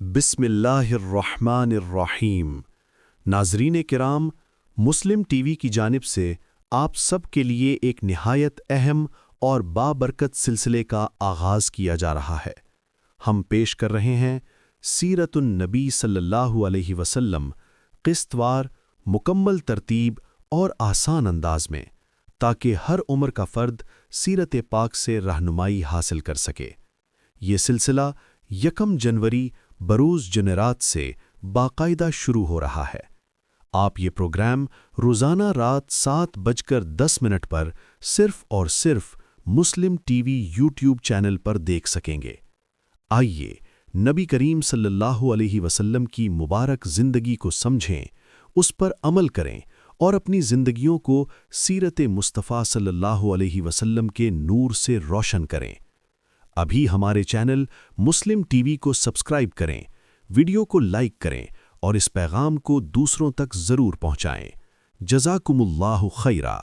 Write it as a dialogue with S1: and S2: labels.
S1: بسم اللہ الرحمن الرحیم۔ ناظرین کرام، مسلم ٹی وی کی جانب سے آپ سب کے لیے ایک نہایت اہم اور بابرکت سلسلے کا آغاز کیا جا رہا ہے۔ ہم پیش کر رہے ہیں سیرت النبی صلی اللہ علیہ وسلم، قسط وار، مکمل ترتیب اور آسان انداز میں، تاکہ ہر عمر کا فرد سیرت پاک سے رہنمائی حاصل کر سکے۔ یہ سلسلہ 1 جنوری بروز جمعرات سے باقاعدہ شروع ہو رہا ہے۔ آپ یہ پروگرام روزانہ رات 7:10 پر صرف اور صرف مسلم ٹی وی یوٹیوب چینل پر دیکھ سکیں گے۔ آئیے نبی کریم صلی اللہ علیہ وسلم کی مبارک زندگی کو سمجھیں، اس پر عمل کریں اور اپنی زندگیوں کو سیرت مصطفیٰ صلی اللہ علیہ وسلم کے نور سے روشن کریں۔ ابھی ہمارے چینل مسلم ٹی وی کو سبسکرائب کریں، ویڈیو کو لائک کریں اور اس پیغام کو دوسروں تک ضرور پہنچائیں۔ جزاکم اللہ خیرا۔